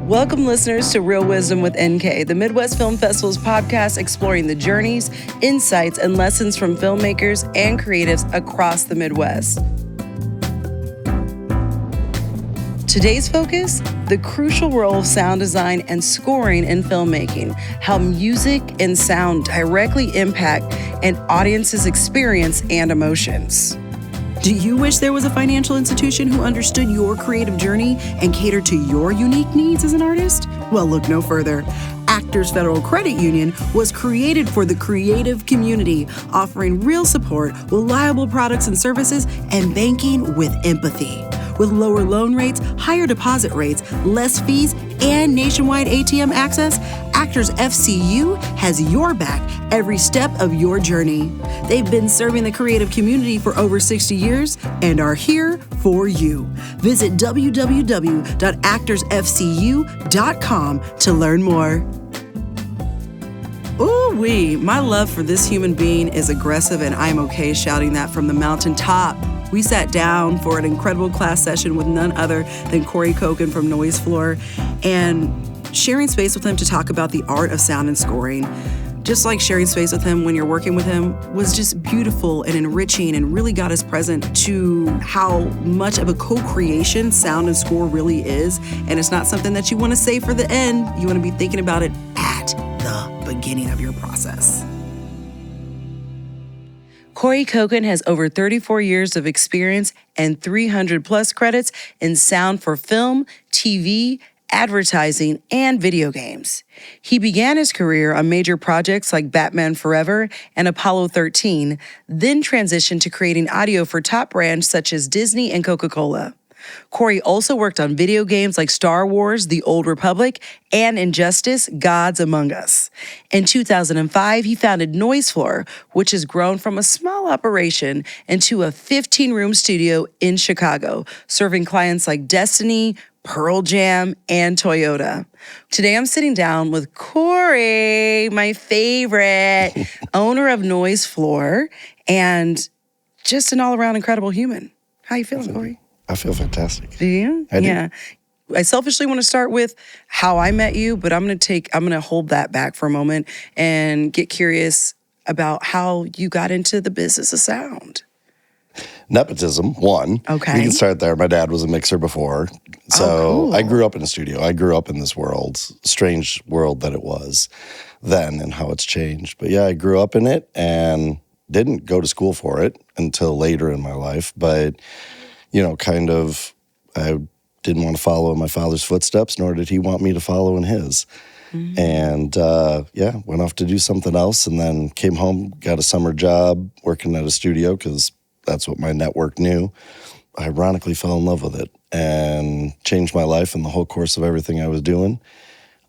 Welcome, listeners, to Real Wisdom with NK, the Midwest Film Festival's podcast exploring the journeys, insights, and lessons from filmmakers and creatives across the Midwest. Today's focus, the crucial role of sound design and scoring in filmmaking, how music and sound directly impact an audience's experience and emotions. Do you wish there was a financial institution who understood your creative journey and catered to your unique needs as an artist? Well, look no further. Actors Federal Credit Union was created for the creative community, offering real support, reliable products and services, and banking with empathy. With lower loan rates, higher deposit rates, less fees, and nationwide ATM access, Actors FCU has your back every step of your journey. They've been serving the creative community for over 60 years and are here for you. Visit www.actorsfcu.com to learn more. Ooh-wee, my love for this human being is aggressive, and I'm okay shouting that from the mountaintop. We sat down for an incredible class session with none other than Cory Coken from NoiseFloor, and sharing space with him to talk about the art of sound and scoring, just like sharing space with him when you're working with him, was just beautiful and enriching and really got us present to how much of a co-creation sound and score really is. And it's not something that you want to say for the end. You want to be thinking about it at the beginning of your process. Cory Coken has over 34 years of experience and 300 plus credits in sound for film, TV, advertising, and video games. He began his career on major projects like Batman Forever and Apollo 13, then transitioned to creating audio for top brands such as Disney and Coca-Cola. Cory also worked on video games like Star Wars, The Old Republic, and Injustice, Gods Among Us. In 2005, he founded NoiseFloor, which has grown from a small operation into a 15-room studio in Chicago, serving clients like Destiny, Pearl Jam, and Toyota. Today, I'm sitting down with Cory, my favorite, owner of NoiseFloor, and just an all-around incredible human. How you feeling, Cory? I feel fantastic. Do you? I do. Yeah. I selfishly want to start with how I met you, but I'm going to hold that back for a moment and get curious about how you got into the business of sound. Nepotism, one. Okay. We can start there. My dad was a mixer before. So cool. I grew up in a studio. I grew up in this world, strange world that it was then and how it's changed. But yeah, I grew up in it and didn't go to school for it until later in my life. But I didn't want to follow in my father's footsteps, nor did he want me to follow in his. Mm-hmm. And went off to do something else, and then came home, got a summer job working at a studio because that's what my network knew. I ironically fell in love with it and changed my life in the whole course of everything I was doing,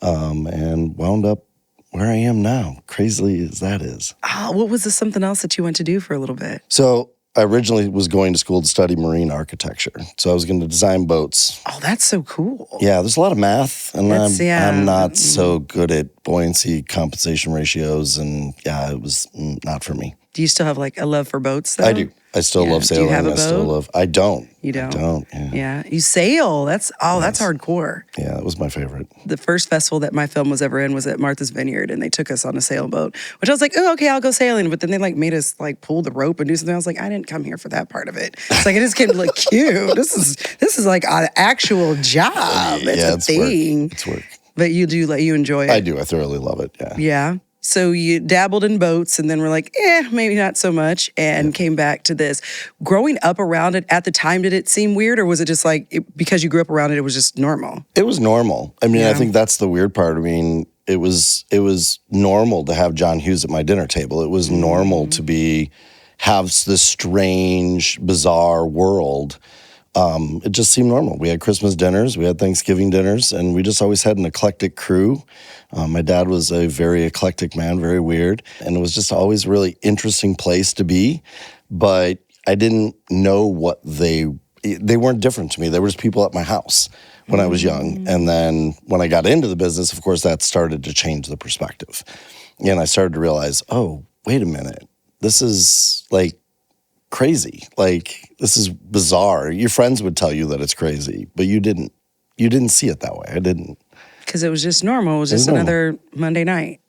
and wound up where I am now, crazily as that is. What was something else that you went to do for a little bit? So I originally was going to school to study marine architecture. So I was going to design boats. Oh, that's so cool. Yeah, there's a lot of math, and I'm not so good at buoyancy compensation ratios, and yeah, it was not for me. Do you still have like a love for boats, though? I do. I still love sailing. Do you have a boat? I don't. You don't? I don't, yeah. You sail. That's hardcore. Yeah, that was my favorite. The first festival that my film was ever in was at Martha's Vineyard, and they took us on a sailboat, which I was like, oh, okay, I'll go sailing. But then they made us pull the rope and do something. I was like, I didn't come here for that part of it. It's like, it just came to look cute. This is like an actual job. It's a thing. Work. It's work. But you enjoy it. I do. I thoroughly love it. Yeah. Yeah. So you dabbled in boats, and then we're like, maybe not so much, and came back to this. Growing up around it at the time, did it seem weird, or was it just because you grew up around it, it was just normal? It was normal. I mean, I think that's the weird part. I mean, it was normal to have John Hughes at my dinner table. It was normal to have this strange, bizarre world. It just seemed normal. We had Christmas dinners, we had Thanksgiving dinners, and we just always had an eclectic crew. My dad was a very eclectic man, very weird, and it was just always a really interesting place to be. But I didn't know what they weren't different to me. They were just people at my house when I was young. And then when I got into the business, of course, that started to change the perspective. And I started to realize, oh, wait a minute, this is crazy. This is bizarre. Your friends would tell you that it's crazy, but you didn't see it that way. I didn't. Because it was just normal. It was just another Monday night.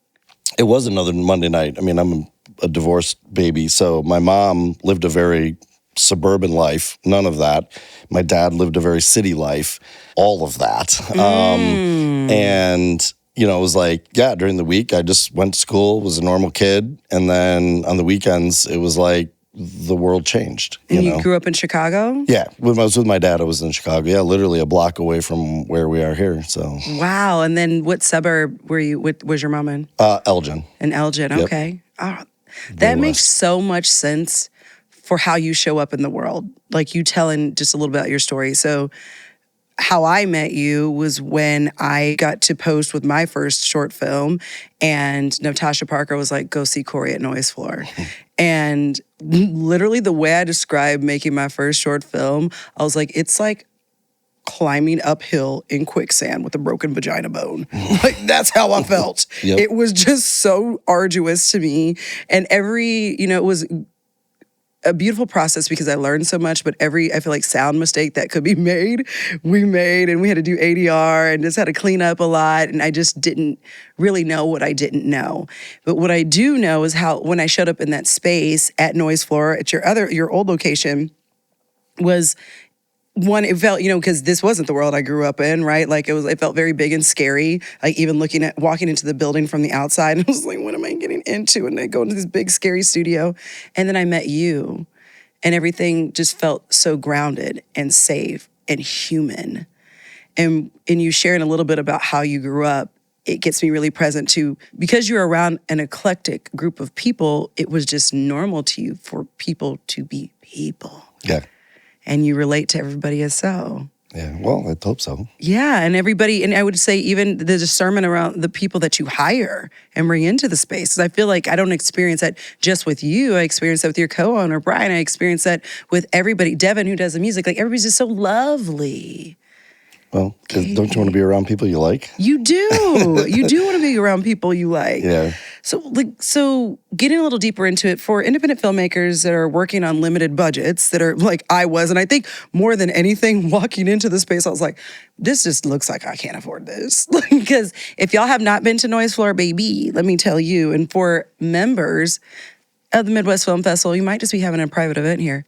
It was another Monday night. I mean, I'm a divorced baby, so my mom lived a very suburban life, none of that. My dad lived a very city life, all of that. And, you know, it was like, yeah, during the week, I just went to school, was a normal kid. And then on the weekends, it was like the world changed. And you grew up in Chicago? Yeah. When I was with my dad, I was in Chicago. Yeah, literally a block away from where we are here. So. Wow. And then what suburb was your mom in? Elgin. In Elgin, okay. Oh, that makes so much sense for how you show up in the world. Like you telling just a little bit about your story. So how I met you was when I got to post with my first short film, and Natasha Parker was like, go see Cory at NoiseFloor. And literally the way I described making my first short film, I was like, it's like climbing uphill in quicksand with a broken vagina bone. Like, that's how I felt. Yep. It was just so arduous to me. And it was a beautiful process because I learned so much, but I feel like sound mistake that could be made, we made, and we had to do ADR and just had to clean up a lot. And I just didn't really know what I didn't know. But what I do know is how, when I showed up in that space at NoiseFloor at your old location, was one, it felt, because this wasn't the world I grew up in, right? Like it felt very big and scary. Like even walking into the building from the outside, and I was like, what am I getting into? And I go into this big, scary studio. And then I met you, and everything just felt so grounded and safe and human. And you sharing a little bit about how you grew up, it gets me really present too. Because you're around an eclectic group of people, it was just normal to you for people to be people. Yeah. And you relate to everybody as so. Yeah, well, I hope so. Yeah, and everybody, and I would say even the discernment around the people that you hire and bring into the space. 'Cause I feel like I don't experience that just with you. I experience that with your co-owner, Brian. I experience that with everybody. Devin, who does the music. Like, everybody's just so lovely. Well, don't you want to be around people you like? You do. You do want to be around people you like. Yeah. So getting a little deeper into it, for independent filmmakers that are working on limited budgets, that are like I was, and I think more than anything, walking into the space, I was like, this just looks like I can't afford this. Because if y'all have not been to NoiseFloor, baby, let me tell you, and for members of the Midwest Film Festival, you might just be having a private event here.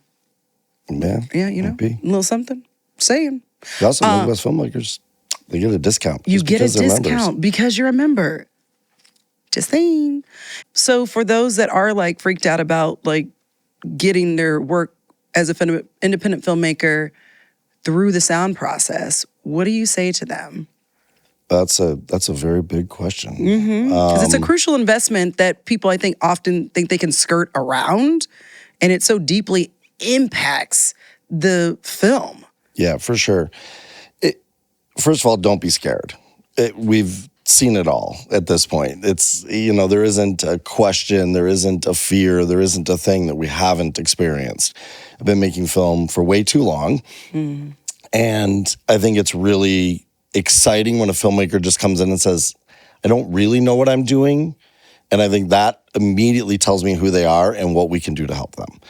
Yeah. Yeah, a little something. Saying. Also, Midwest filmmakers, they get a discount. You get a discount because you're a member. Just saying. So for those that are like freaked out about like getting their work as an independent filmmaker through the sound process, what do you say to them? That's a very big question. Because it's a crucial investment that people, I think, often think they can skirt around, and it so deeply impacts the film. Yeah, for sure. First of all, don't be scared. We've seen it all at this point. It's, there isn't a question, there isn't a fear, there isn't a thing that we haven't experienced. I've been making film for way too long. And I think it's really exciting when a filmmaker just comes in and says, I don't really know what I'm doing. And I think that immediately tells me who they are and what we can do to help them.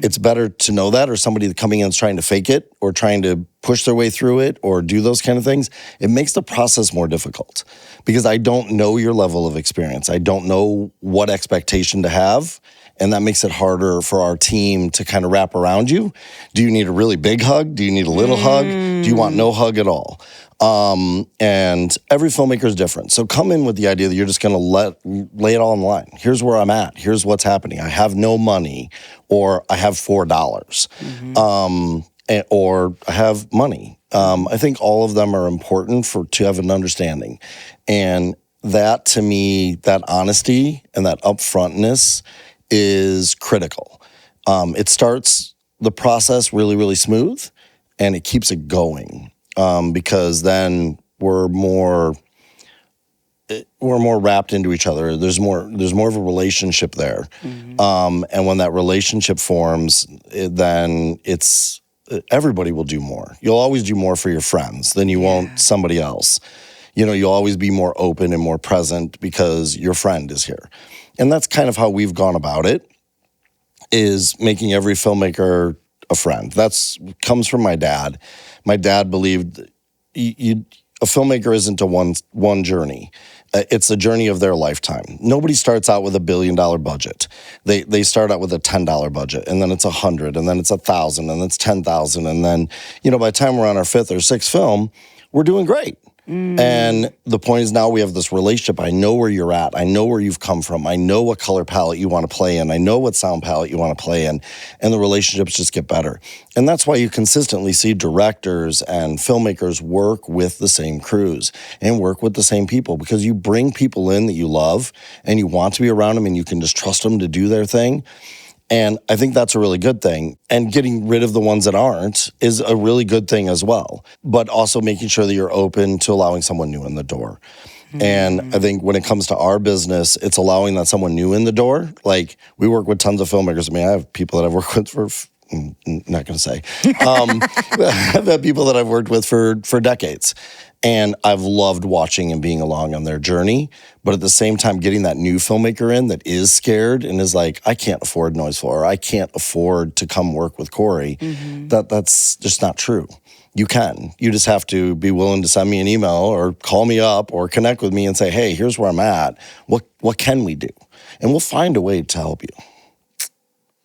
It's better to know that, or somebody coming in is trying to fake it or trying to push their way through it or do those kind of things. It makes the process more difficult because I don't know your level of experience. I don't know what expectation to have. And that makes it harder for our team to kind of wrap around you. Do you need a really big hug? Do you need a little hug? Do you want no hug at all? And every filmmaker is different. So come in with the idea that you're just going to lay it all on the line. Here's where I'm at. Here's what's happening. I have no money, or I have $4, or I have money. I think all of them are important to have an understanding. And that, to me, that honesty and that upfrontness is critical. It starts the process really, really smooth, and it keeps it going. Because then we're more wrapped into each other. There's more of a relationship there. And when that relationship forms, then everybody will do more. You'll always do more for your friends than you won't somebody else. You'll always be more open and more present because your friend is here. And that's kind of how we've gone about it, is making every filmmaker a friend. That's comes from my dad. My dad believed a filmmaker isn't a one journey. It's a journey of their lifetime. Nobody starts out with $1 billion budget. They start out with a $10 budget, and then it's 100, and then it's 1,000, and then it's 10,000, and then by the time we're on our 5th or 6th film, we're doing great. And the point is now we have this relationship. I know where you're at. I know where you've come from. I know what color palette you want to play in. I know what sound palette you want to play in. And the relationships just get better. And that's why you consistently see directors and filmmakers work with the same crews and work with the same people, because you bring people in that you love and you want to be around them and you can just trust them to do their thing. And I think that's a really good thing. And getting rid of the ones that aren't is a really good thing as well. But also making sure that you're open to allowing someone new in the door. And I think when it comes to our business, it's allowing that someone new in the door. Like, we work with tons of filmmakers. I mean, I have people that I've worked with for, not going to say, I've had people that I've worked with for decades. And I've loved watching and being along on their journey. But at the same time, getting that new filmmaker in that is scared and is like, I can't afford NoiseFloor, or I can't afford to come work with Cory. That's just not true. You can. You just have to be willing to send me an email or call me up or connect with me and say, hey, here's where I'm at. What can we do? And we'll find a way to help you.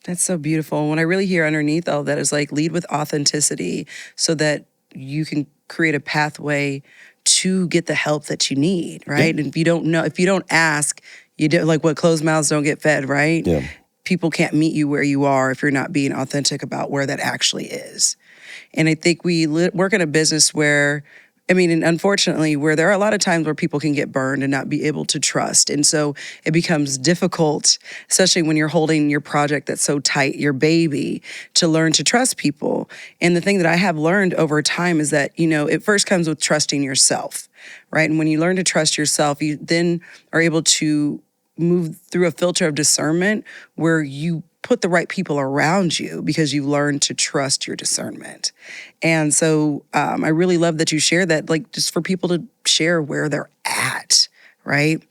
That's so beautiful. And what I really hear underneath all that is like, lead with authenticity so that you can create a pathway to get the help that you need, right? Yeah. And if you don't ask, you do, like what closed mouths don't get fed, right? Yeah. People can't meet you where you are if you're not being authentic about where that actually is. And I think we work in a business where, and unfortunately, where there are a lot of times where people can get burned and not be able to trust. And so it becomes difficult, especially when you're holding your project that's so tight, your baby, to learn to trust people. And the thing that I have learned over time is that, it first comes with trusting yourself, right? And when you learn to trust yourself, you then are able to move through a filter of discernment where you put the right people around you because you learn to trust your discernment. And so I really love that you share that, like, just for people to share where they're at, right?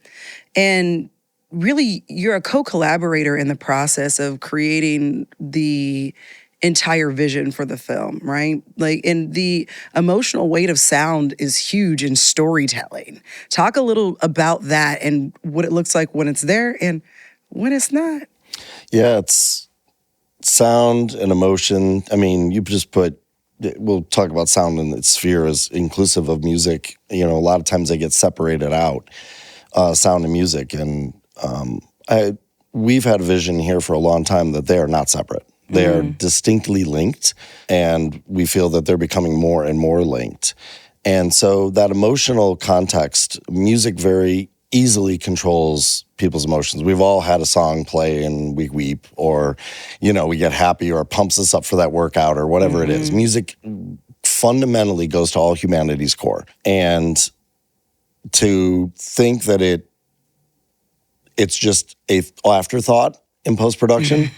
And really, you're a co-collaborator in the process of creating the entire vision for the film, right? Like, and the emotional weight of sound is huge in storytelling. Talk a little about that and what it looks like when it's there and when it's not. Yeah, it's sound and emotion. I mean, we'll talk about sound in its sphere as inclusive of music. A lot of times they get separated out, sound and music. And we've had a vision here for a long time that they are not separate. They are distinctly linked, and we feel that they're becoming more and more linked. And so that emotional context, music very easily controls people's emotions. We've all had a song play and we weep, or, we get happy, or it pumps us up for that workout or whatever it is. Music fundamentally goes to all humanity's core. And to think that it's just a afterthought in post-production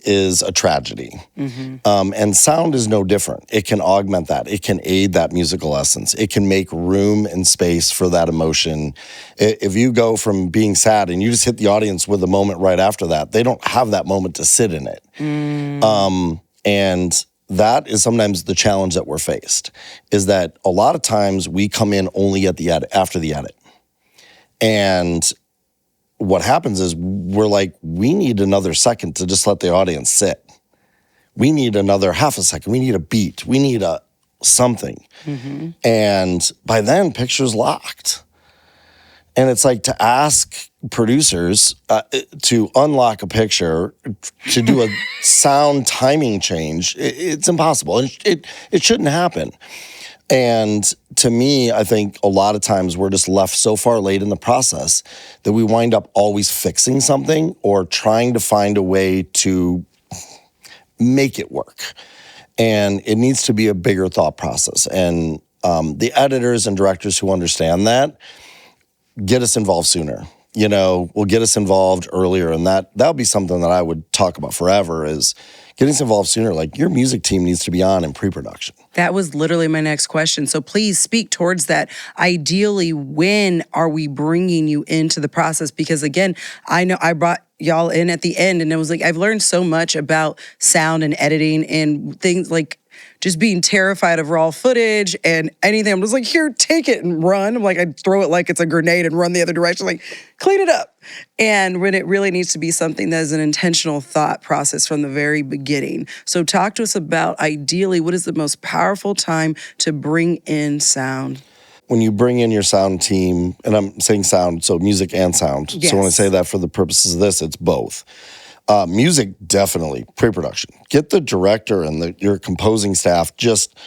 is a tragedy. And sound is no different. It can augment that. It can aid that musical essence. It can make room and space for that emotion. If you go from being sad and you just hit the audience with a moment right after that, they don't have that moment to sit in it. And that is sometimes the challenge that we're faced, is that a lot of times we come in only at the edit, after the edit. And what happens is we're like, we need another second to just let the audience sit. We need another half a second. We need a beat. We need something. And by then, picture's locked. And it's like, to ask producers to unlock a picture, to do a sound timing change, it's impossible. It shouldn't happen. And to me, I think a lot of times we're just left so far late in the process that we wind up always fixing something or trying to find a way to make it work. And it needs to be a bigger thought process. And the editors and directors who understand that get us involved sooner. Will get us involved earlier. And that'll be something that I would talk about forever, is getting us involved sooner. Like, your music team needs to be on in pre-production. That was literally my next question. So please speak towards that. Ideally, when are we bringing you into the process? Because again, I know I brought y'all in at the end, and it was like, I've learned so much about sound and editing and things like just being terrified of raw footage and anything. I'm just like, here, take it and run. I'm like, I throw it like it's a grenade and run the other direction, like, clean it up. And when it really needs to be something that is an intentional thought process from the very beginning. So talk to us about, ideally, what is the most powerful time to bring in sound? When you bring in your sound team, and I'm saying sound, so music and sound. Yes. So when I say that for the purposes of this, it's both. Music, definitely, pre-production. Get the director and your composing staff just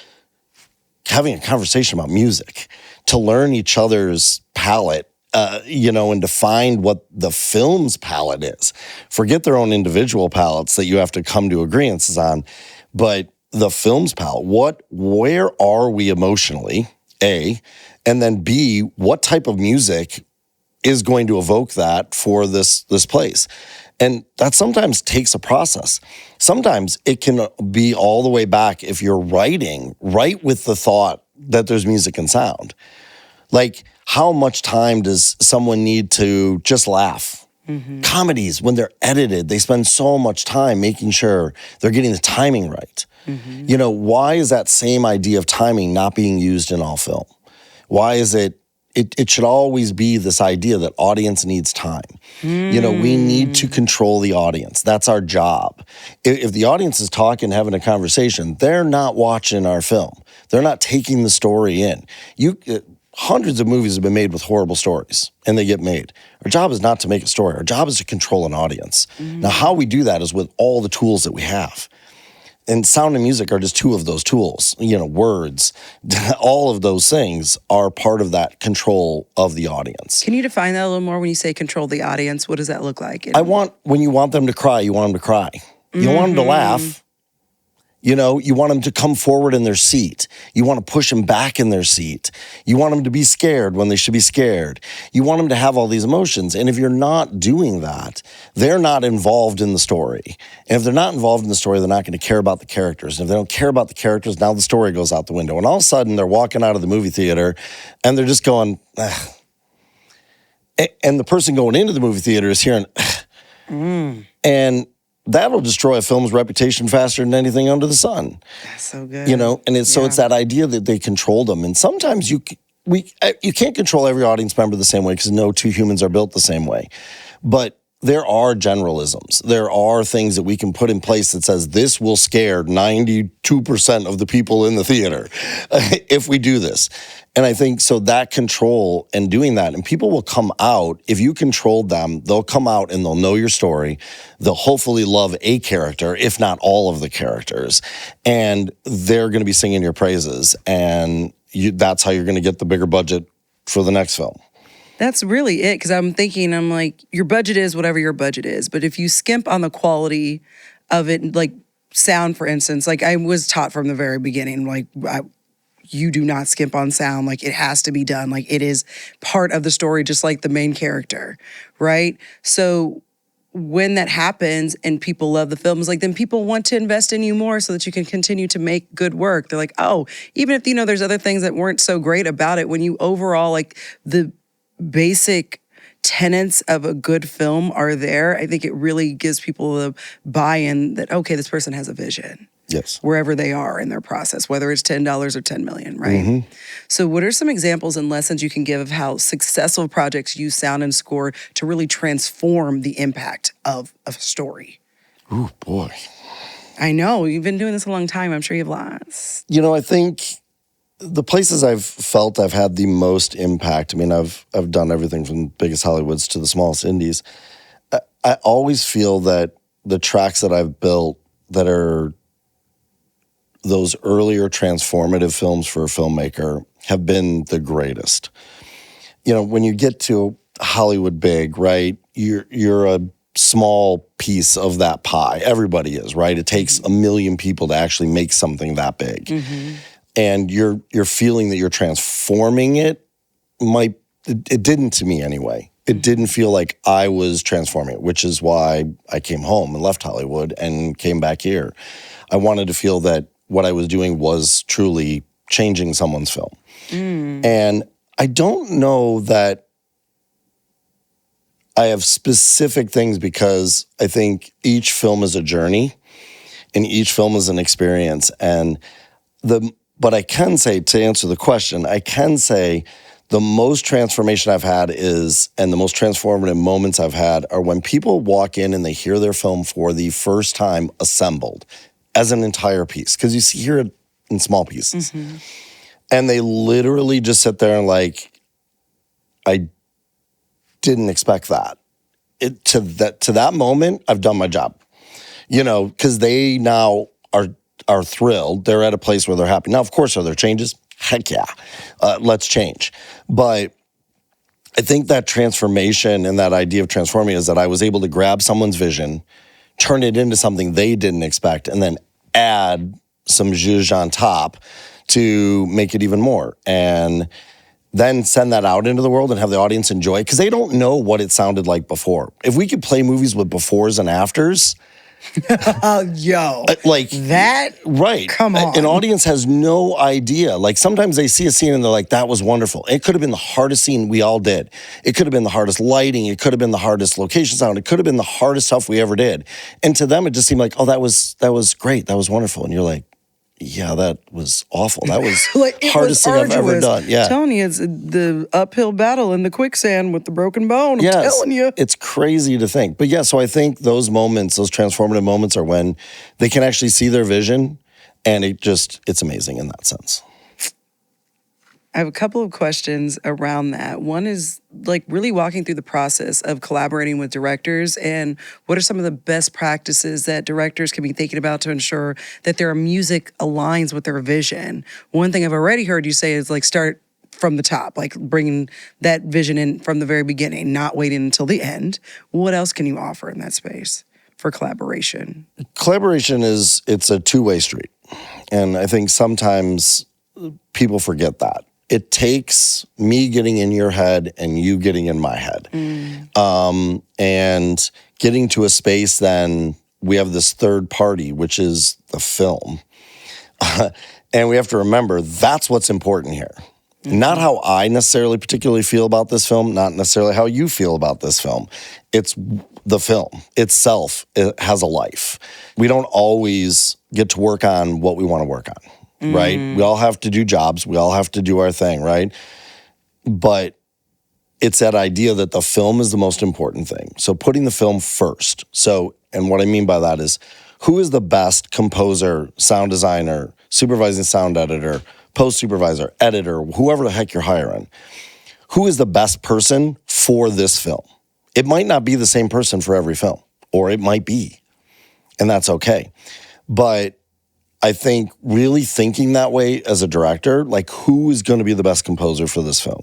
having a conversation about music to learn each other's palette, and to find what the film's palette is. Forget their own individual palettes that you have to come to agreements on, but the film's palette. Where are we emotionally? A, and then B, what type of music is going to evoke that for this place? And that sometimes takes a process. Sometimes it can be all the way back if you're writing, right with the thought that there's music and sound. Like, how much time does someone need to just laugh? Mm-hmm. Comedies, when they're edited, they spend so much time making sure they're getting the timing right. Mm-hmm. Why is that same idea of timing not being used in all film? Why is it should always be this idea that audience needs time. We need to control the audience. That's our job. If the audience is talking, having a conversation, they're not watching our film. They're not taking the story in. Hundreds of movies have been made with horrible stories, and they get made. Our job is not to make a story. Our job is to control an audience. Now, how we do that is with all the tools that we have. And sound and music are just two of those tools. Words, all of those things are part of that control of the audience. Can you define that a little more when you say control the audience? What does that look like? When you want them to cry, you want them to cry. You don't want them to laugh. You want them to come forward in their seat. You want to push them back in their seat. You want them to be scared when they should be scared. You want them to have all these emotions. And if you're not doing that, they're not involved in the story. And if they're not involved in the story, they're not going to care about the characters. And if they don't care about the characters, now the story goes out the window. And all of a sudden, they're walking out of the movie theater and they're just going, ugh. And the person going into the movie theater is hearing, and that'll destroy a film's reputation faster than anything under the sun. That's so good. And it's that idea that they control them. And sometimes you can't control every audience member the same way because no two humans are built the same way. But there are generalisms. There are things that we can put in place that says this will scare 92% of the people in the theater if we do this. And I think so that control and doing that, and people will come out, if you controlled them, they'll come out and they'll know your story. They'll hopefully love a character, if not all of the characters. And they're going to be singing your praises. And that's how you're going to get the bigger budget for the next film. That's really it, because I'm like, your budget is whatever your budget is. But if you skimp on the quality of it, like sound, for instance, like I was taught from the very beginning, like you do not skimp on sound. Like it has to be done. Like it is part of the story, just like the main character, right? So when that happens and people love the films, like then people want to invest in you more so that you can continue to make good work. They're like, oh, even if, there's other things that weren't so great about it, when you overall, like the basic tenets of a good film are there, I think it really gives people the buy-in that, okay, this person has a vision. Yes. Wherever they are in their process, whether it's $10 or 10 million, right? Mm-hmm. So what are some examples and lessons you can give of how successful projects use sound and score to really transform the impact of a story? Ooh, boy. I know. You've been doing this a long time. I'm sure you have lots. I think the places I've felt I've had the most impact, I've done everything from the biggest Hollywoods to the smallest indies. I always feel that the tracks that I've built that are those earlier transformative films for a filmmaker have been the greatest. When you get to Hollywood big, right, you're a small piece of that pie. Everybody is, right? It takes 1 million people to actually make something that big. Mm-hmm. And you're feeling that you're transforming it. It didn't to me anyway. It didn't feel like I was transforming it, which is why I came home and left Hollywood and came back here. I wanted to feel that what I was doing was truly changing someone's film. And I don't know that I have specific things, because I think each film is a journey and each film is an experience. And But I can say, to answer the question, I can say the most transformation I've had and the most transformative moments I've had are when people walk in and they hear their film for the first time assembled as an entire piece. Because you hear it in small pieces. Mm-hmm. And they literally just sit there and like, I didn't expect that. To that moment, I've done my job. Because they now are thrilled. They're at a place where they're happy. Now, of course, are there changes? Heck yeah. Let's change. But I think that transformation and that idea of transforming is that I was able to grab someone's vision, turn it into something they didn't expect, and then add some zhuzh on top to make it even more. And then send that out into the world and have the audience enjoy it, because they don't know what it sounded like before. If we could play movies with befores and afters, like that, right? Come on, an audience has no idea. Like sometimes they see a scene and they're like, "That was wonderful." It could have been the hardest scene we all did. It could have been the hardest lighting. It could have been the hardest location sound. It could have been the hardest stuff we ever did. And to them, it just seemed like, "Oh, that was great. That was wonderful." And you're like, yeah, that was awful. That was like, hardest thing I've ever done. Yeah. I'm telling you, it's the uphill battle in the quicksand with the broken bone. I'm telling you. It's crazy to think. But yeah, so I think those moments, those transformative moments are when they can actually see their vision, and it's amazing in that sense. I have a couple of questions around that. One is like really walking through the process of collaborating with directors, and what are some of the best practices that directors can be thinking about to ensure that their music aligns with their vision. One thing I've already heard you say is like start from the top, like bringing that vision in from the very beginning, not waiting until the end. What else can you offer in that space for collaboration? Collaboration it's a two-way street. And I think sometimes people forget that. It takes me getting in your head and you getting in my head. And getting to a space, then we have this third party, which is the film. And we have to remember that's what's important here. Mm-hmm. Not how I necessarily particularly feel about this film, not necessarily how you feel about this film. It's the film itself. It has a life. We don't always get to work on what we want to work on. Right? We all have to do jobs. We all have to do our thing, right? But it's that idea that the film is the most important thing. So putting the film first. So, and what I mean by that is, who is the best composer, sound designer, supervising sound editor, post-supervisor, editor, whoever the heck you're hiring? Who is the best person for this film? It might not be the same person for every film, or it might be, and that's okay. But I think really thinking that way as a director, like who is going to be the best composer for this film?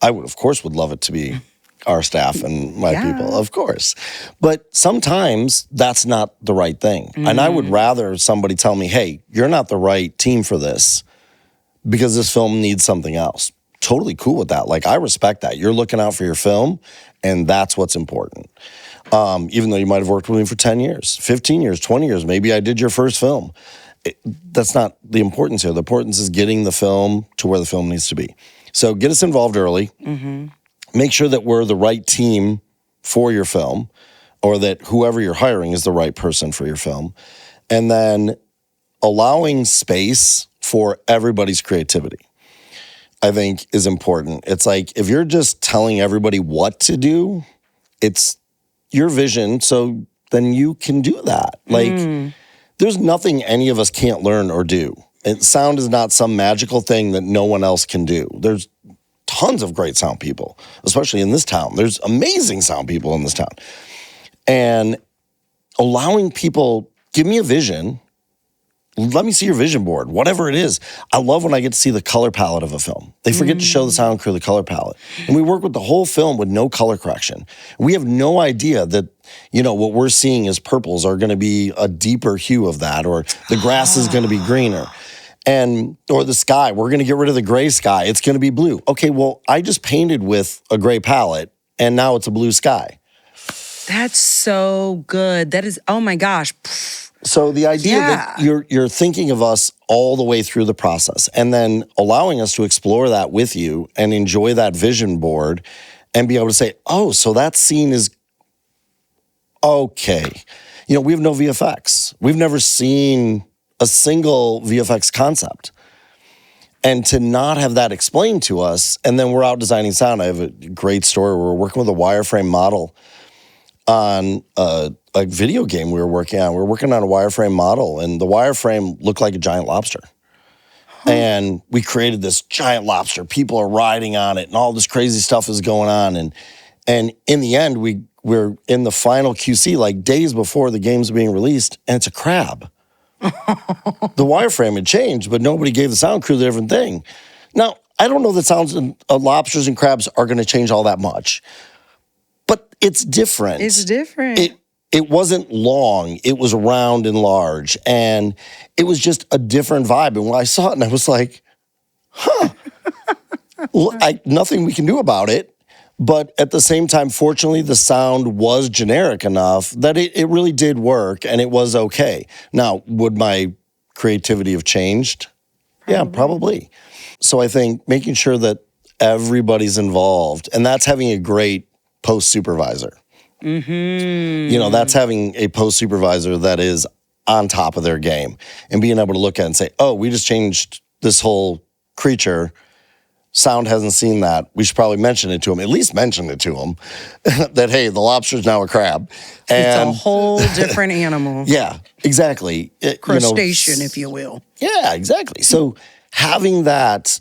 I would, of course, would love it to be our staff and my people, of course. But sometimes that's not the right thing. And I would rather somebody tell me, hey, you're not the right team for this because this film needs something else. Totally cool with that. Like, I respect that. You're looking out for your film, and that's what's important. Even though you might have worked with me for 10 years, 15 years, 20 years, maybe I did your first film. That's not the importance here. The importance is getting the film to where the film needs to be. So get us involved early. Mm-hmm. Make sure that we're the right team for your film, or that whoever you're hiring is the right person for your film. And then allowing space for everybody's creativity, I think, is important. It's like, if you're just telling everybody what to do, it's your vision, so then you can do that. Like, there's nothing any of us can't learn or do. And sound is not some magical thing that no one else can do. There's tons of great sound people, especially in this town. There's amazing sound people in this town. And allowing people, give me a vision. Let me see your vision board, whatever it is. I love when I get to see the color palette of a film. They forget to show the sound crew the color palette. And we work with the whole film with no color correction. We have no idea that, what we're seeing as purples are going to be a deeper hue of that, or the grass is going to be greener. Or the sky, we're going to get rid of the gray sky. It's going to be blue. Okay, well, I just painted with a gray palette, and now it's a blue sky. That's so good. That is, oh my gosh. So the idea that you're thinking of us all the way through the process, and then allowing us to explore that with you and enjoy that vision board and be able to say, oh, so that scene is okay. We have no VFX. We've never seen a single VFX concept. And to not have that explained to us, and then we're out designing sound. I have a great story. We're working with a wireframe model on a video game we were working on. We were working on a wireframe model, and the wireframe looked like a giant lobster. And we created this giant lobster. People are riding on it, and all this crazy stuff is going on. And in the end, we're in the final QC, like days before the game's being released, and it's a crab. The wireframe had changed, but nobody gave the sound crew the different thing. Now, I don't know that sounds of lobsters and crabs are going to change all that much, but it's different. It's different. It wasn't long. It was round and large, and it was just a different vibe. And when I saw it, and I was like, huh, nothing we can do about it. But at the same time, fortunately, the sound was generic enough that it really did work, and it was okay. Now, would my creativity have changed? Probably. Yeah, probably. So I think making sure that everybody's involved, and that's having a great post supervisor. Mm-hmm. You know, that's having a post supervisor that is on top of their game and being able to look at it and say, oh, we just changed this whole creature. Sound hasn't seen that. We should probably mention it to him, at least mention it to him, that, hey, the lobster's now a crab. And it's a whole different animal. Yeah, exactly. Crustacean, if you will. Yeah, exactly. So having that,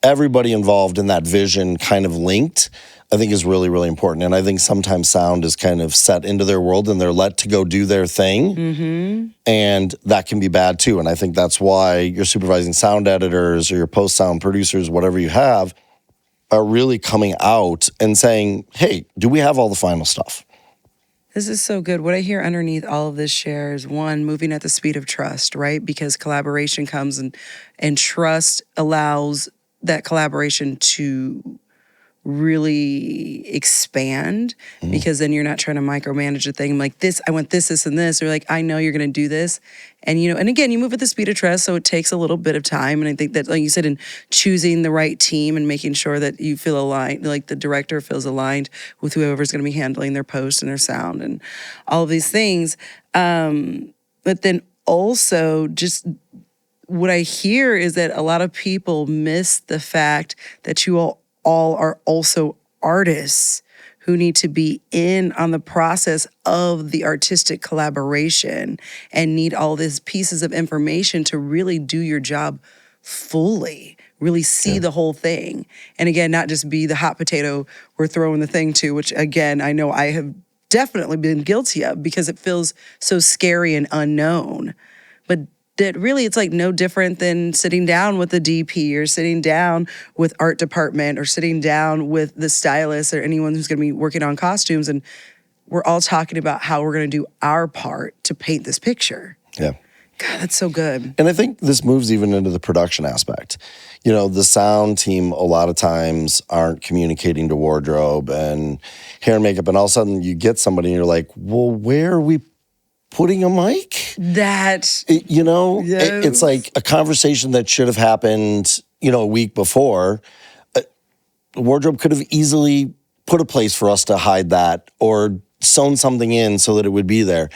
everybody involved in that vision kind of linked, I think is really, really important. And I think sometimes sound is kind of set into their world and they're let to go do their thing. Mm-hmm. And that can be bad too. And I think that's why your supervising sound editors or your post sound producers, whatever you have, are really coming out and saying, hey, do we have all the final stuff? This is so good. What I hear underneath all of this share is, one, moving at the speed of trust, right? Because collaboration comes and trust allows that collaboration to really expand, because then you're not trying to micromanage a thing like this. I want this, and this. Or like, I know you're going to do this. And, and again, you move at the speed of trust. So it takes a little bit of time. And I think that, like you said, in choosing the right team and making sure that you feel aligned, like the director feels aligned with whoever's going to be handling their post and their sound and all of these things. But then also just what I hear is that a lot of people miss the fact that you all are also artists who need to be in on the process of the artistic collaboration and need all these pieces of information to really do your job fully, really see the whole thing. And again, not just be the hot potato we're throwing the thing to, which again, I know I have definitely been guilty of because it feels so scary and unknown. But that really, it's like no different than sitting down with the DP or sitting down with art department or sitting down with the stylist or anyone who's going to be working on costumes. And we're all talking about how we're going to do our part to paint this picture. Yeah. God, that's so good. And I think this moves even into the production aspect. The sound team a lot of times aren't communicating to wardrobe and hair and makeup. And all of a sudden you get somebody and you're like, well, where are we putting a mic? Yes. It's like a conversation that should have happened, a week before. The wardrobe could have easily put a place for us to hide that or sewn something in so that it would be there.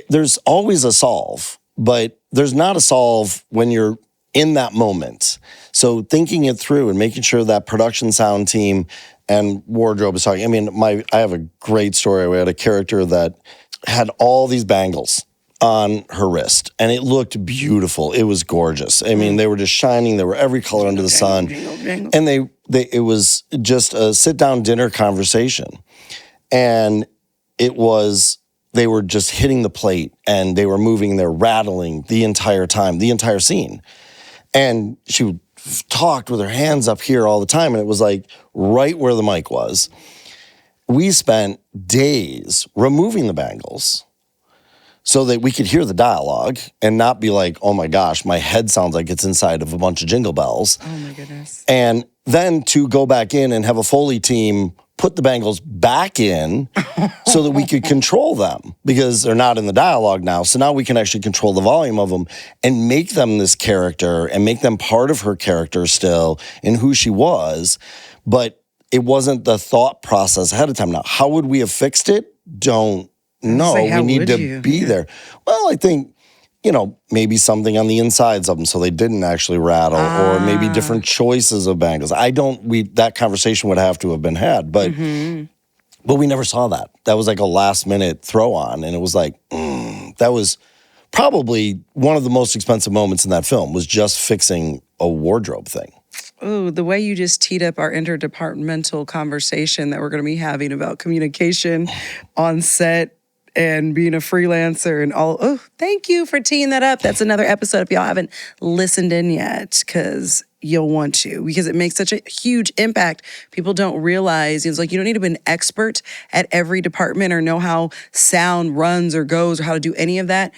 There's always a solve, but there's not a solve when you're in that moment. So thinking it through and making sure that production sound team and wardrobe is talking. I mean, I have a great story. We had a character that had all these bangles on her wrist, and it looked beautiful. It was gorgeous. I mean, they were just shining. They were every color under the sun. And it was just a sit-down dinner conversation. And they were just hitting the plate, and they were moving, they're rattling the entire time, the entire scene. And she talked with her hands up here all the time, and it was like right where the mic was. We spent days removing the bangles so that we could hear the dialogue and not be like, oh my gosh, my head sounds like it's inside of a bunch of jingle bells. Oh my goodness. And then to go back in and have a Foley team put the bangles back in so that we could control them because they're not in the dialogue now. So now we can actually control the volume of them and make them this character and make them part of her character still and who she was. But it wasn't the thought process ahead of time. Now, how would we have fixed it? Don't know. We need to be there. Well, I think, maybe something on the insides of them so they didn't actually rattle, or maybe different choices of bangles. That conversation would have to have been had, but we never saw that. That was like a last minute throw on, and it was like, that was probably one of the most expensive moments in that film, was just fixing a wardrobe thing. Oh, the way you just teed up our interdepartmental conversation that we're going to be having about communication on set and being a freelancer and all. Oh, thank you for teeing that up. That's another episode if y'all haven't listened in yet, because you'll want to, because it makes such a huge impact. People don't realize, it's like, you don't need to be an expert at every department or know how sound runs or goes or how to do any of that.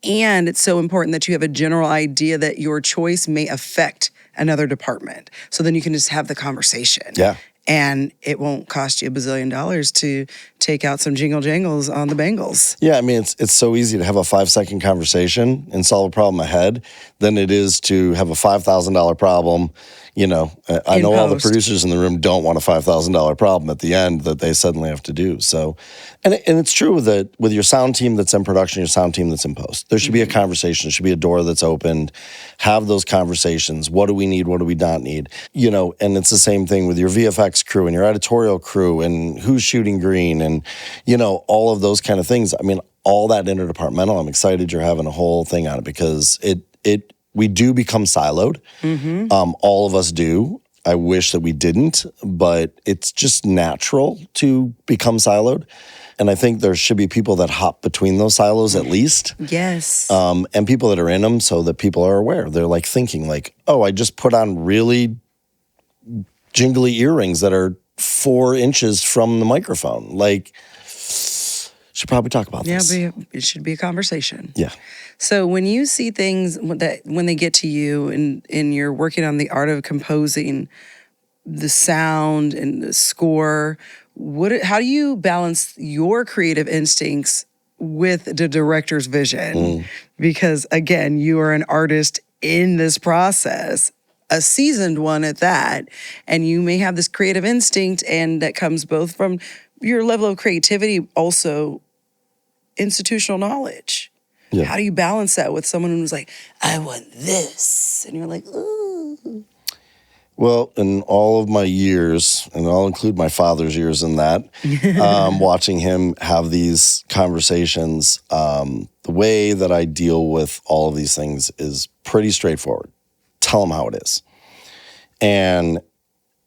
And it's so important that you have a general idea that your choice may affect another department. So then you can just have the conversation. Yeah. And it won't cost you $1 bazillion to take out some jingle jangles on the bangles. Yeah, I mean, it's so easy to have a 5-second conversation and solve a problem ahead than it is to have a $5,000 problem. I know all the producers in the room don't want a $5,000 problem at the end that they suddenly have to do. So, and it's true that with your sound team that's in production, your sound team that's in post, there should be a conversation. There should be a door that's opened. Have those conversations. What do we need? What do we not need? And it's the same thing with your VFX crew and your editorial crew and who's shooting green and, all of those kind of things. I mean, all that interdepartmental, I'm excited you're having a whole thing on it, because we do become siloed. All of us do. I wish that we didn't, but it's just natural to become siloed. And I think there should be people that hop between those silos at least. Yes. And people that are in them so that people are aware. They're like thinking like, oh, I just put on really jingly earrings that are 4 inches from the microphone. Like, should probably talk about this. Yeah, it should be a conversation. Yeah. So when you see things that when they get to you and you're working on the art of composing the sound and the score, how do you balance your creative instincts with the director's vision? Because again, you are an artist in this process, a seasoned one at that, and you may have this creative instinct, and that comes both from your level of creativity, also institutional knowledge. Yeah. How do you balance that with someone who's like, I want this? And you're like, ooh. Well, in all of my years, and I'll include my father's years in that, watching him have these conversations, the way that I deal with all of these things is pretty straightforward. Tell them how it is. And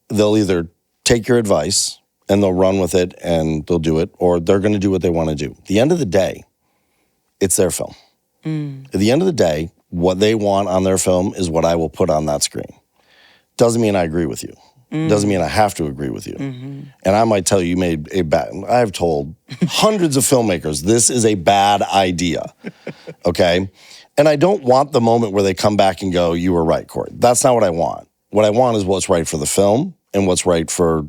they'll either take your advice and they'll run with it and they'll do it, or they're going to do what they want to do. At the end of the day, it's their film. At the end of the day, what they want on their film is what I will put on that screen. Doesn't mean I agree with you. Doesn't mean I have to agree with you. And I might tell you made a bad, I've told hundreds of filmmakers, this is a bad idea, okay? And I don't want the moment where they come back and go, you were right, Cory. That's not what I want. What I want is what's right for the film and what's right for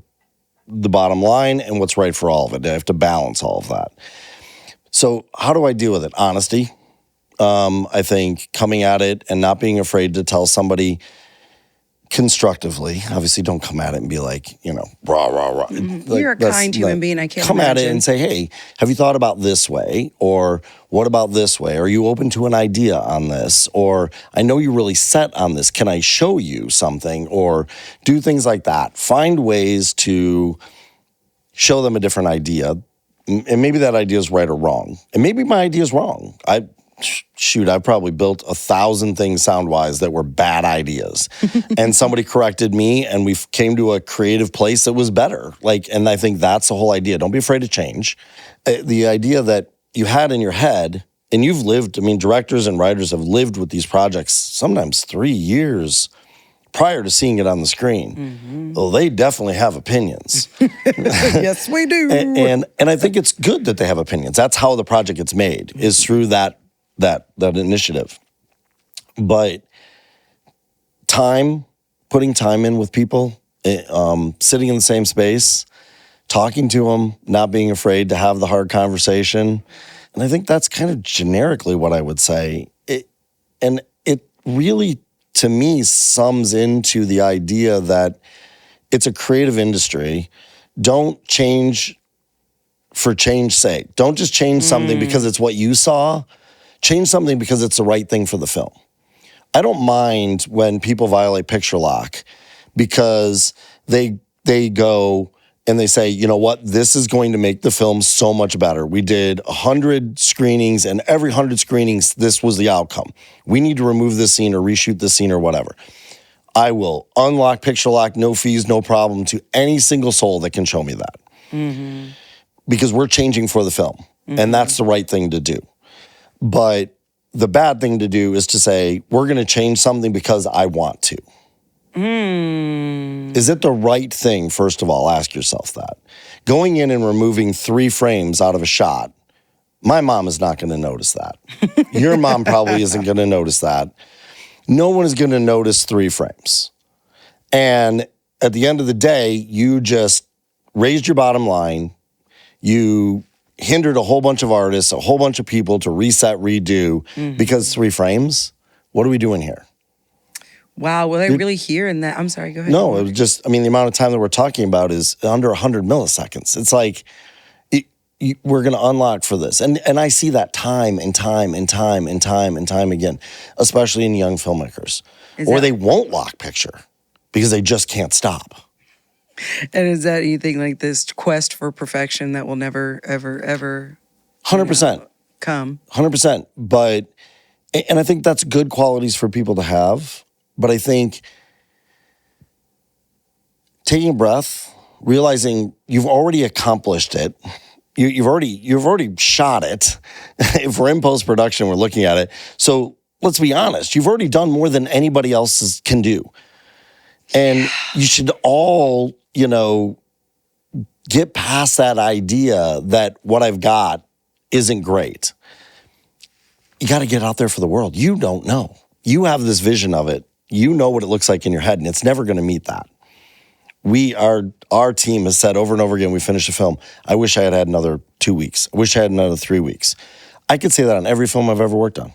the bottom line and what's right for all of it. I have to balance all of that. So how do I deal with it? Honesty. I think coming at it and not being afraid to tell somebody constructively. Obviously, don't come at it and be like, rah, rah, rah. Like, you're a kind human being, I can't come imagine. at it and say, hey, have you thought about this way? Or what about this way? Are you open to an idea on this? Or I know you're really set on this. Can I show you something? Or do things like that. Find ways to show them a different idea. And maybe that idea is right or wrong. And maybe my idea is wrong. I've probably built 1,000 things sound-wise that were bad ideas. And somebody corrected me and we came to a creative place that was better. And I think that's the whole idea. Don't be afraid to change. The idea that you had in your head, and you've lived, directors and writers have lived with these projects sometimes 3 years prior to seeing it on the screen. Well, they definitely have opinions. Yes, we do. And I think it's good that they have opinions. That's how the project gets made, is through that initiative. But putting time in with people, sitting in the same space, talking to them, not being afraid to have the hard conversation. And I think that's kind of generically what I would say. It really, to me, sums into the idea that it's a creative industry. Don't change for change's sake. Don't just change something because it's what you saw. Change something because it's the right thing for the film. I don't mind when people violate picture lock because they go and they say, you know what, this is going to make the film so much better. We did 100 screenings, and every 100 screenings, this was the outcome. We need to remove this scene or reshoot this scene or whatever. I will unlock picture lock, no fees, no problem, to any single soul that can show me that. Mm-hmm. Because we're changing for the film, and that's the right thing to do. But the bad thing to do is to say, we're going to change something because I want to. Is it the right thing? First of all, ask yourself that. Going in and removing 3 frames out of a shot, my mom is not going to notice that. Your mom probably isn't going to notice that. No one is going to notice 3 frames. And at the end of the day, you just raised your bottom line. You hindered a whole bunch of artists, a whole bunch of people to reset, redo because 3 frames. What are we doing here? Wow, were they really hearing that? I'm sorry, go ahead. No, it was just, the amount of time that we're talking about is under 100 milliseconds. It's like, we're going to unlock for this. And I see that time and time again, especially in young filmmakers. They won't lock picture because they just can't stop. And is that anything like this quest for perfection that will never, ever 100% come? 100%. But, and I think that's good qualities for people to have. But I think taking a breath, realizing you've already accomplished it, you've already shot it. If we're in post-production, we're looking at it. So let's be honest, you've already done more than anybody else can do. And you should all, get past that idea that what I've got isn't great. You got to get out there for the world. You don't know. You have this vision of it. You know what it looks like in your head, and it's never going to meet that. Our team has said over and over again, we finished a film, I wish I had another 2 weeks. I wish I had another 3 weeks. I could say that on every film I've ever worked on.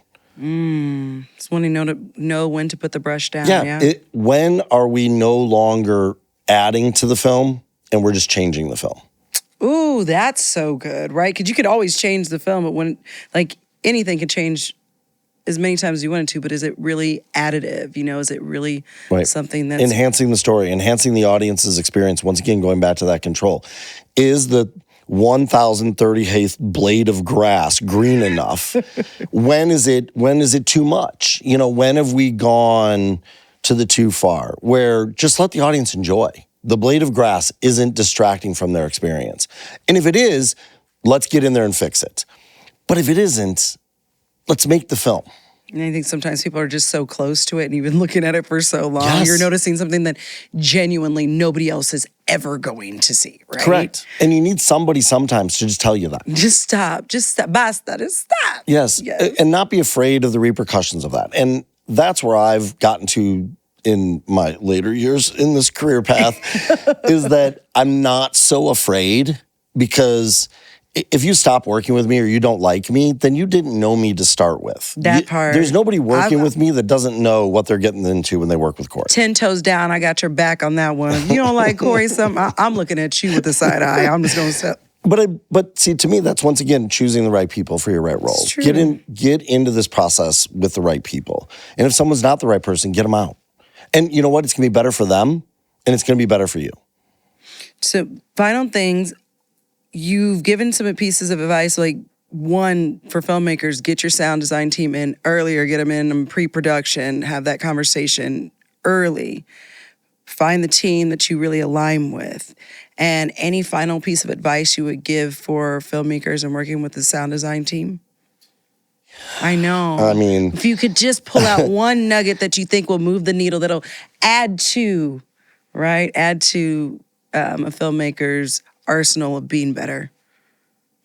Just wanting to know when to put the brush down. Yeah. When are we no longer adding to the film and we're just changing the film? Ooh, that's so good, right? Because you could always change the film, but when, anything can change as many times as you wanted to, but is it really additive? Is it really something that's... Enhancing the story, enhancing the audience's experience. Once again, going back to that control. Is the 1,038th blade of grass green enough? When is it too much? When have we gone to the too far? Where just let the audience enjoy. The blade of grass isn't distracting from their experience. And if it is, let's get in there and fix it. But if it isn't, let's make the film. And I think sometimes people are just so close to it and you've been looking at it for so long. Yes. You're noticing something that genuinely nobody else is ever going to see, right? Correct. And you need somebody sometimes to just tell you that. Just stop. Basta, just stop. Yes. And not be afraid of the repercussions of that. And that's where I've gotten to in my later years in this career path is that I'm not so afraid, because if you stop working with me or you don't like me, then you didn't know me to start with. That part. There's nobody working with me that doesn't know what they're getting into when they work with Cory. 10 toes down, I got your back on that one. If you don't like Cory, I'm looking at you with a side eye. I'm just going to step. But see, to me, that's once again choosing the right people for your right role. It's true. Get into this process with the right people. And if someone's not the right person, get them out. And you know what? It's going to be better for them, and it's going to be better for you. So, final things. You've given some pieces of advice, like one, for filmmakers, get your sound design team in earlier, get them in pre-production, have that conversation early. Find the team that you really align with. And any final piece of advice you would give for filmmakers and working with the sound design team? I know. I mean... if you could just pull out one nugget that you think will move the needle, that'll add to a filmmaker's arsenal of being better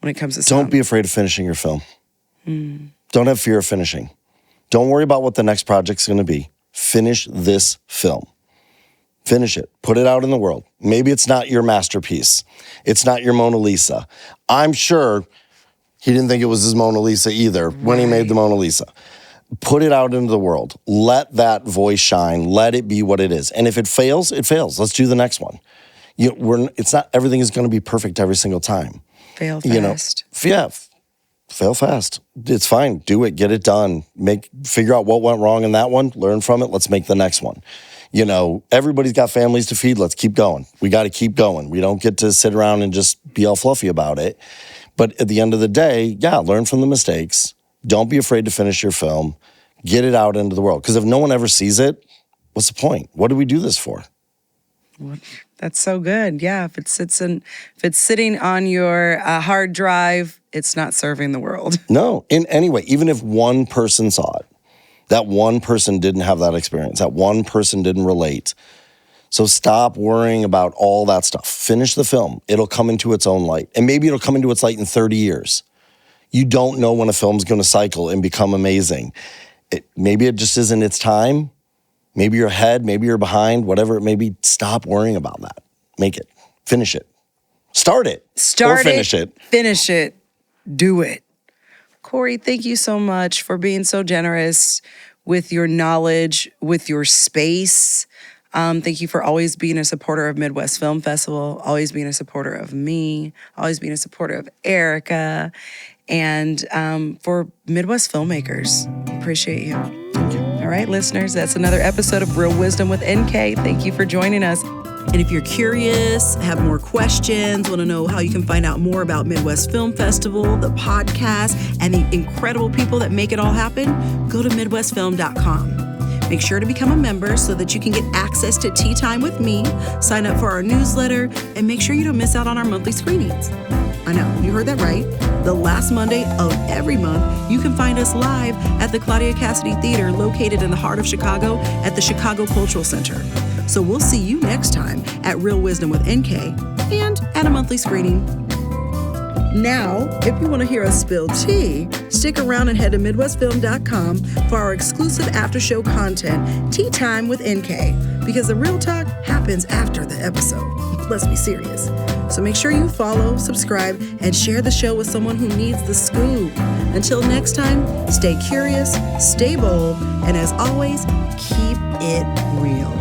when it comes to sound. Don't be afraid of finishing your film. Don't have fear of finishing. Don't worry about what the next project's going to be. Finish this film. Finish it. Put it out in the world. Maybe it's not your masterpiece. It's not your Mona Lisa. I'm sure he didn't think it was his Mona Lisa either when he made the Mona Lisa. Put it out into the world. Let that voice shine. Let it be what it is. And if it fails, it fails. Let's do the next one. It's not everything is going to be perfect every single time. Fail fast. fail fast. It's fine. Do it. Get it done. Figure out what went wrong in that one. Learn from it. Let's make the next one. You know, everybody's got families to feed. Let's keep going. We got to keep going. We don't get to sit around and just be all fluffy about it. But at the end of the day, learn from the mistakes. Don't be afraid to finish your film. Get it out into the world. Because if no one ever sees it, what's the point? What do we do this for? That's so good. Yeah, if it's sitting on your hard drive, it's not serving the world. No, in any way. Even if one person saw it, that one person didn't have that experience. That one person didn't relate. So stop worrying about all that stuff. Finish the film. It'll come into its own light. And maybe it'll come into its light in 30 years. You don't know when a film's going to cycle and become amazing. Maybe it just isn't its time. Maybe you're ahead, maybe you're behind, whatever it may be. Stop worrying about that. Make it. Finish it. Start it. Or finish it. Finish it. Do it. Cory, thank you so much for being so generous with your knowledge, with your space. Thank you for always being a supporter of Midwest Film Festival, always being a supporter of me, always being a supporter of Erica, and for Midwest filmmakers. Appreciate you. Thank you. All right, listeners, that's another episode of Real Wisdom with NK. Thank you for joining us. And if you're curious, have more questions, want to know how you can find out more about Midwest Film Festival, the podcast, and the incredible people that make it all happen, go to MidwestFilm.com. Make sure to become a member so that you can get access to Tea Time with me, sign up for our newsletter, and make sure you don't miss out on our monthly screenings. I know, you heard that right. The last Monday of every month, you can find us live at the Claudia Cassidy Theater located in the heart of Chicago at the Chicago Cultural Center. So we'll see you next time at Real Wisdom with NK and at a monthly screening. Now, if you want to hear us spill tea, stick around and head to MidwestFilm.com for our exclusive after-show content, Tea Time with NK, because the real talk happens after the episode. Let's be serious. So make sure you follow, subscribe, and share the show with someone who needs the scoop. Until next time, stay curious, stay bold, and as always, keep it real.